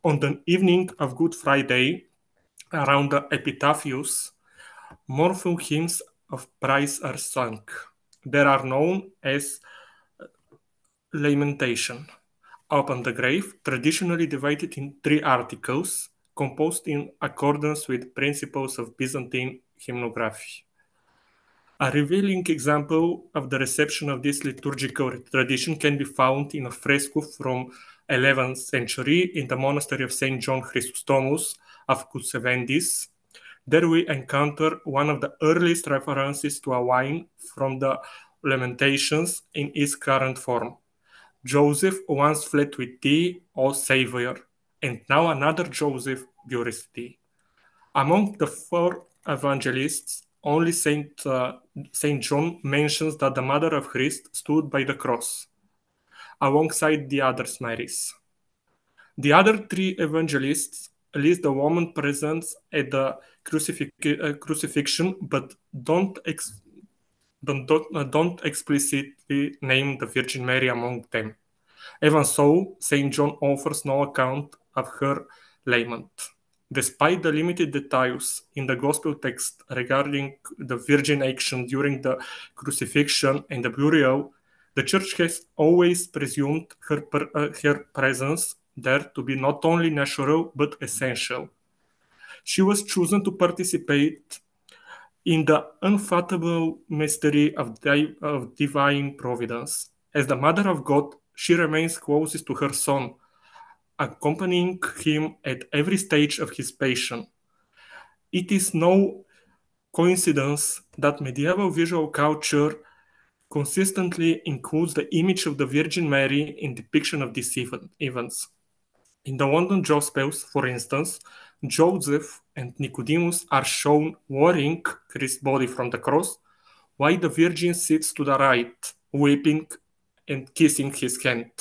On the evening of Good Friday, around the epitaphs, mournful hymns of praise are sung. They are known as lamentation. Upon the grave, traditionally divided in 3 articles, composed in accordance with principles of Byzantine hymnography. A revealing example of the reception of this liturgical tradition can be found in a fresco from 11th century in the monastery of St. John Chrysostomus of Kusevendis. There we encounter one of the earliest references to a line from the Lamentations in its current form. Joseph once fled with thee, O Saviour, and now another Joseph dureth thee. Among the 4 evangelists, only Saint John mentions that the mother of Christ stood by the cross, alongside the other Marys. The other 3 evangelists list the woman present at the crucifixion, but don't explicitly name the Virgin Mary among them. Even so, St. John offers no account of her lament. Despite the limited details in the Gospel text regarding the Virgin action during the crucifixion and the burial, the Church has always presumed her presence there to be not only natural but essential. She was chosen to participate in the unfathomable mystery of divine providence. As the Mother of God, she remains closest to her Son, accompanying him at every stage of his passion. It is no coincidence that medieval visual culture consistently includes the image of the Virgin Mary in depiction of these events. In the London Gospels, for instance, Joseph and Nicodemus are shown lowering Christ's body from the cross, while the Virgin sits to the right, weeping and kissing his hand.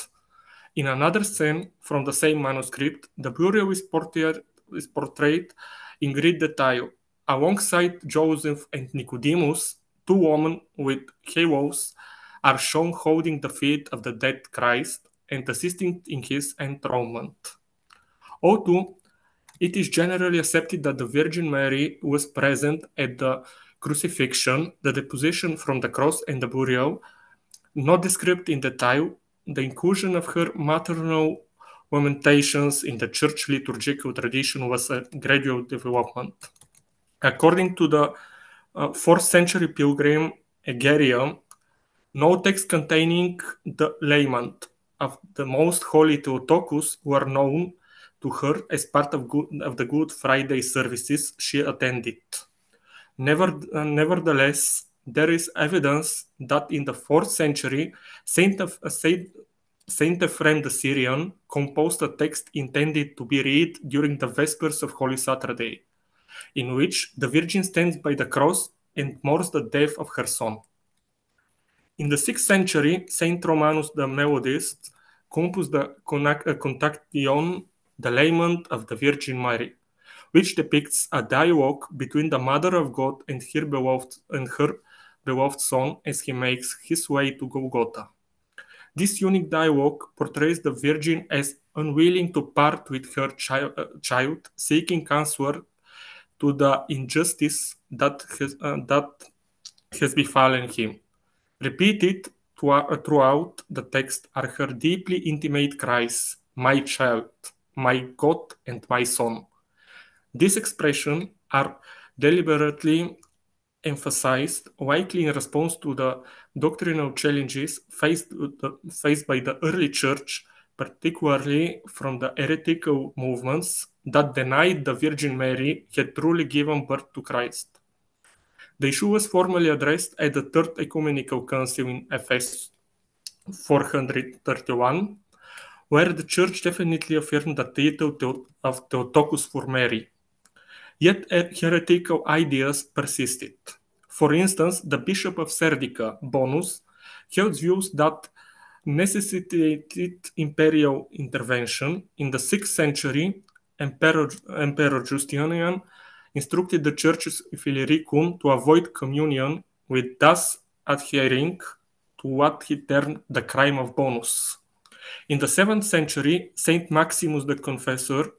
In another scene from the same manuscript, the burial is portrayed in great detail. Alongside Joseph and Nicodemus, 2 women with halos are shown holding the feet of the dead Christ and assisting in his enthronement. Although it is generally accepted that the Virgin Mary was present at the crucifixion, the deposition from the cross, and the burial, not described in detail, the inclusion of her maternal lamentations in the church liturgical tradition was a gradual development. According to the 4th century pilgrim Egeria, no text containing the lament of the most holy Theotokos were known to her as part of the Good Friday services she attended. Nevertheless, there is evidence that in the 4th century, Saint Ephrem the Syrian composed a text intended to be read during the Vespers of Holy Saturday, in which the Virgin stands by the cross and mourns the death of her Son. In the 6th century, Saint Romanus the Melodist composed the Contaction, the Lament of the Virgin Mary, which depicts a dialogue between the Mother of God and her beloved Son as he makes his way to Golgotha. This unique dialogue portrays the Virgin as unwilling to part with her child, seeking answer to the injustice that has befallen him. Repeated throughout the text are her deeply intimate cries, "My child, my God, and my son." These expressions are deliberately emphasized, likely in response to the doctrinal challenges faced by the early church, particularly from the heretical movements that denied the Virgin Mary had truly given birth to Christ. The issue was formally addressed at the Third Ecumenical Council in Ephesus 431, where the Church definitely affirmed the title of Theotokos for Mary. Yet heretical ideas persisted. For instance, the Bishop of Serdica, Bonus, held views that necessitated imperial intervention. In the 6th century, Emperor Justinian instructed the churches of Illyricum to avoid communion, with thus adhering to what he termed the crime of Bonus. In the 7th century, Saint Maximus the Confessor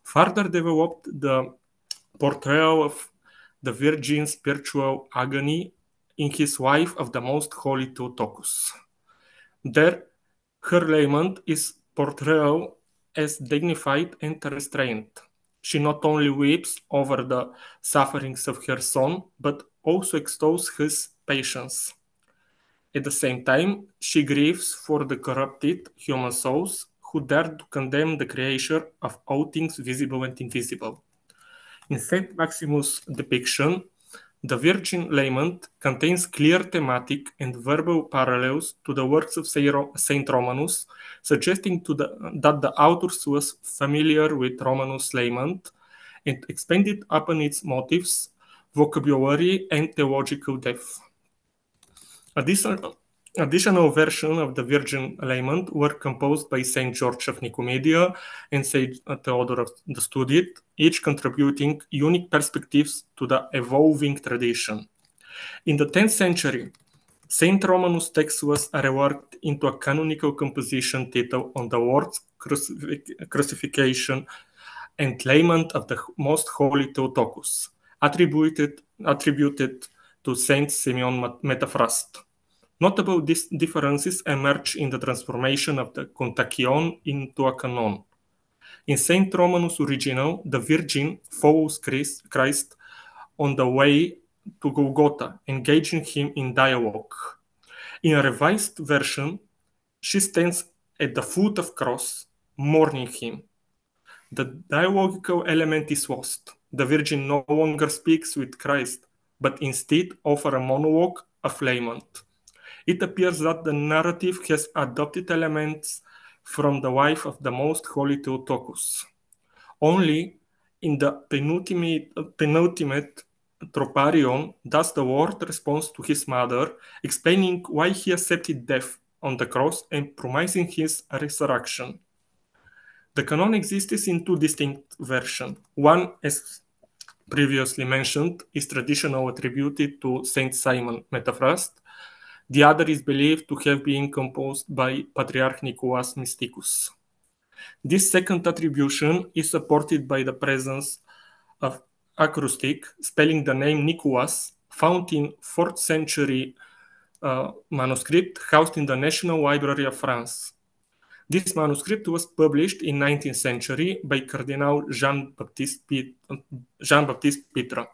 further developed the portrayal of the Virgin's spiritual agony in his Life of the Most Holy Theotokos. There, her lament is portrayed as dignified and restrained. She not only weeps over the sufferings of her son, but also extols his patience. At the same time, she grieves for the corrupted human souls who dared to condemn the creator of all things visible and invisible. In St. Maximus' depiction, the Virgin Lament contains clear thematic and verbal parallels to the works of Saint Romanus, suggesting that the author was familiar with Romanus' Lament and expanded upon its motives, vocabulary, and theological depth. Additional versions of the Virgin Lament were composed by Saint George of Nicomedia and Saint Theodore of the Studit, each contributing unique perspectives to the evolving tradition. In the 10th century, Saint Romanus' text was reworked into a canonical composition titled On the Lord's Crucifixion and Lament of the Most Holy Theotokos, attributed to Saint Simeon Metaphrast. Notable differences emerge in the transformation of the Kontakion into a canon. In Saint Romanus' original, the Virgin follows Christ on the way to Golgotha, engaging him in dialogue. In a revised version, she stands at the foot of the cross, mourning him. The dialogical element is lost. The Virgin no longer speaks with Christ, but instead offers a monologue of lament. It appears that the narrative has adopted elements from the life of the Most Holy Theotokos. Only in the penultimate Troparion does the Lord respond to his mother, explaining why he accepted death on the cross and promising his resurrection. The canon exists in two distinct versions. One, as previously mentioned, is traditionally attributed to Saint Simon Metaphrast. The other is believed to have been composed by Patriarch Nicolas Mysticus. This second attribution is supported by the presence of acrostic spelling the name Nicolas, found in 4th century manuscript housed in the National Library of France. This manuscript was published in 19th century by Cardinal Jean-Baptiste Pitre.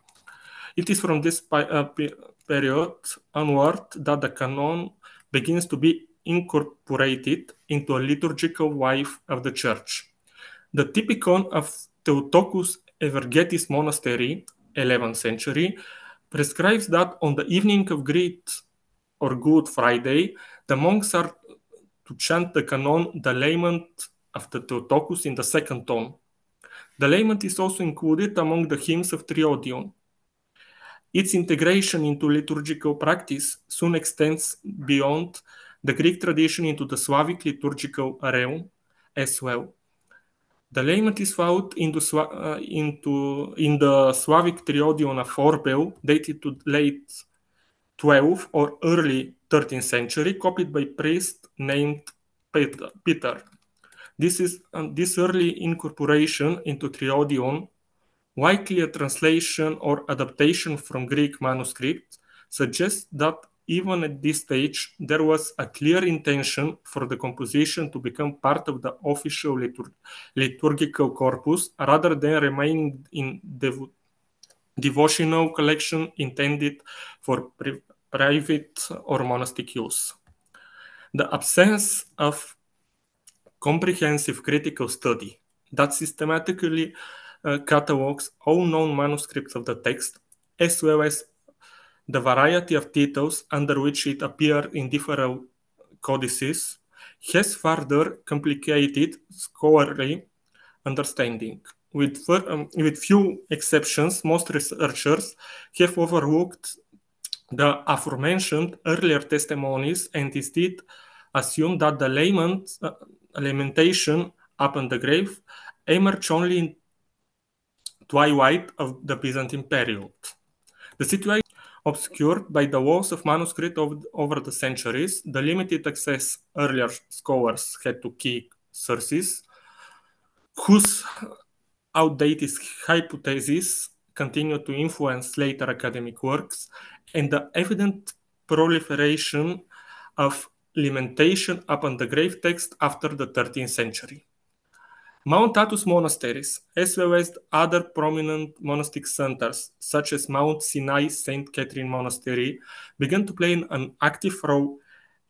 It is from this period onward that the canon begins to be incorporated into a liturgical life of the Church. The Typicon of Theotokos Evergetis Monastery, 11th century, prescribes that on the evening of Great or Good Friday, the monks are to chant the canon, the lament of the Theotokos, in the second tone. The lament is also included among the hymns of Triodion. Its integration into liturgical practice soon extends beyond the Greek tradition into the Slavic liturgical realm as well. The lament is found in the Slavic Triodion of Orbel, dated to late 12th or early 13th century, copied by a priest named Peter. This early incorporation into Triodion, likely a translation or adaptation from Greek manuscripts, suggests that even at this stage there was a clear intention for the composition to become part of the official liturgical corpus rather than remaining in devotional collection intended for private or monastic use. The absence of comprehensive critical study that systematically catalogs all known manuscripts of the text, as well as the variety of titles under which it appeared in different codices, has further complicated scholarly understanding. With few exceptions, most researchers have overlooked the aforementioned earlier testimonies and instead assume that the lamentation upon the grave emerged only in twilight of the Byzantine period. The situation obscured by the walls of manuscript over the centuries, the limited access earlier scholars had to key sources, whose outdated hypotheses continue to influence later academic works, and the evident proliferation of lamentation upon the grave text after the 13th century. Mount Athos monasteries, as well as other prominent monastic centers, such as Mount Sinai St. Catherine Monastery, began to play an active role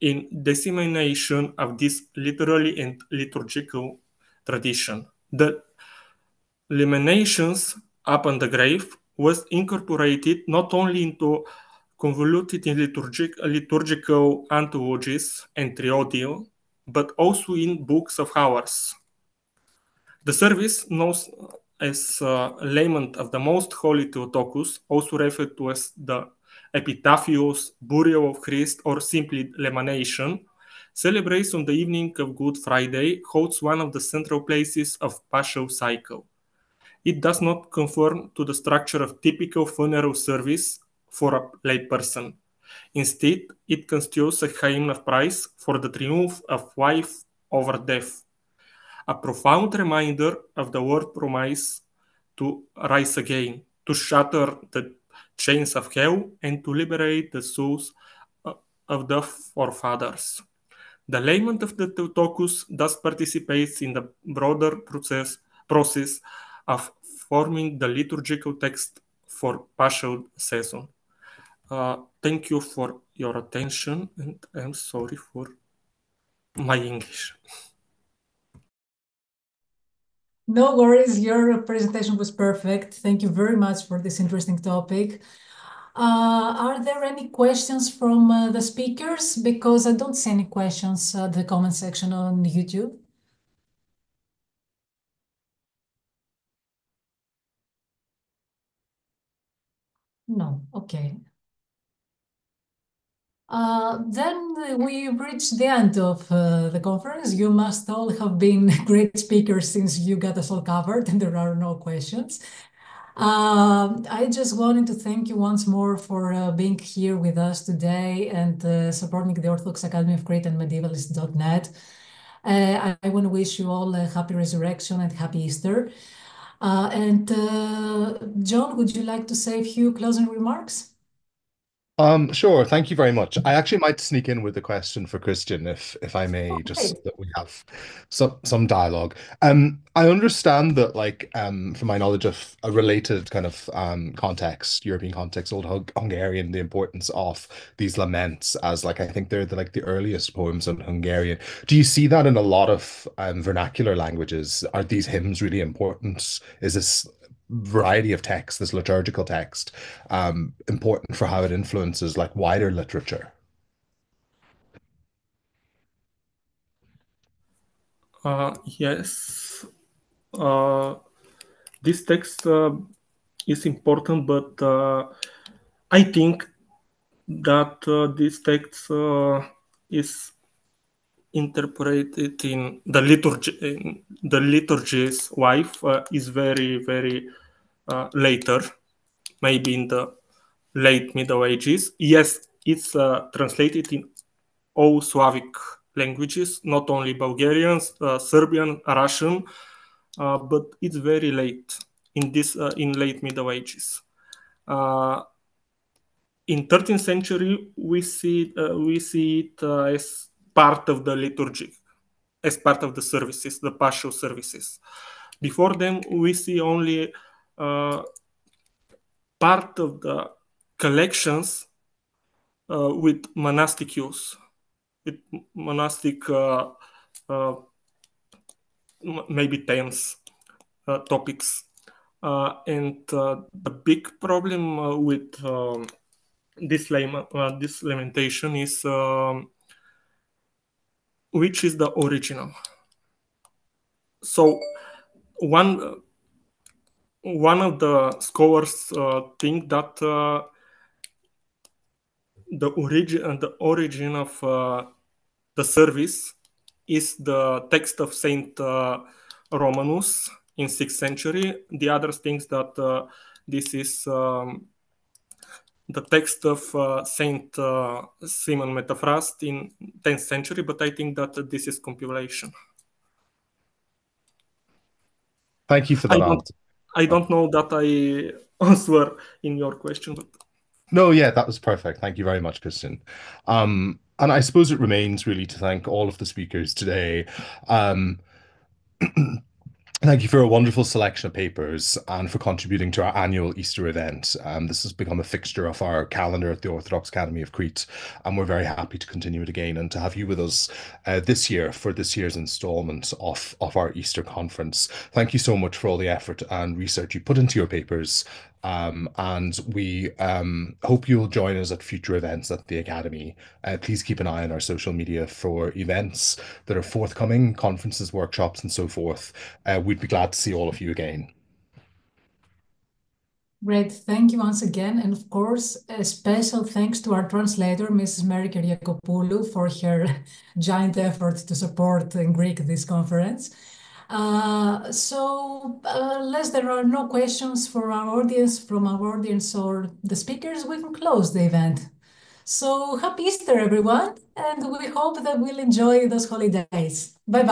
in dissemination of this literary and liturgical tradition. The lamentations upon the grave was incorporated not only into convoluted in liturgical anthologies and triodion, but also in books of hours. The service, known as Lament of the Most Holy Theotokos, also referred to as the Epitaphios, Burial of Christ, or simply Lamentation, celebrates on the evening of Good Friday, holds one of the central places of Paschal cycle. It does not conform to the structure of typical funeral service for a layperson. Instead, it constitutes a hymn of praise for the triumph of life over death, a profound reminder of the word promise to rise again, to shatter the chains of hell, and to liberate the souls of the forefathers. The lament of the Theotokos thus participates in the broader process of forming the liturgical text for Paschal season. Thank you for your attention, and I'm sorry for my English. No worries, your presentation was perfect. Thank you very much for this interesting topic. Are there any questions from the speakers? Because I don't see any questions at the comment section on YouTube. No, okay. Then we reached the end of the conference. You must all have been great speakers since you got us all covered and there are no questions. I just wanted to thank you once more for being here with us today and supporting the Orthodox Academy of Crete and Medievalist.net. I want to wish you all a happy resurrection and happy Easter. John, would you like to say a few closing remarks? Sure. Thank you very much. I actually might sneak in with a question for Christian, if I may, Okay. just so that we have some dialogue. I understand that, like, from my knowledge of a related kind of context, European context, Old Hungarian, the importance of these laments as, like, I think they're the earliest poems in Hungarian. Do you see that in a lot of vernacular languages? Are these hymns really important? Is this variety of text, this liturgical text, important for how it influences like wider literature? Yes, this text is important, but I think that this text is interpreted in the liturgy. The liturgy's life is very, very later, maybe in the late Middle Ages. Yes, it's translated in all Slavic languages, not only Bulgarian, Serbian, Russian, but it's very late in late Middle Ages. In 13th century, we see it as part of the liturgy, as part of the services, the paschal services. Before them, we see only part of the collections with monastic use, with monastic maybe themes, topics. And the big problem with this lamentation is which is the original. So one of the scholars think that the origin of the service is the text of Saint Romanus in 6th century. The others think that this is the text of Saint Simon Metaphrast in 10th century, but I think that this is compilation. Thank you for that answer. I don't know that I answer in your question, but No, yeah, that was perfect. Thank you very much, Christian. And I suppose it remains really to thank all of the speakers today. Thank you for a wonderful selection of papers and for contributing to our annual Easter event. This has become a fixture of our calendar at the Orthodox Academy of Crete, and we're very happy to continue it again and to have you with us this year for this year's installment of our Easter conference. Thank you so much for all the effort and research you put into your papers, and we hope you'll join us at future events at the Academy. Please keep an eye on our social media for events that are forthcoming, conferences, workshops, and so forth. We'd be glad to see all of you again. Great, thank you once again. And of course, a special thanks to our translator, Mrs. Mary Kyriakopoulou, for her giant effort to support in Greek this conference. Unless there are no questions from our audience or the speakers, we can close the event. So happy Easter, everyone, and we hope that we'll enjoy those holidays. Bye-bye.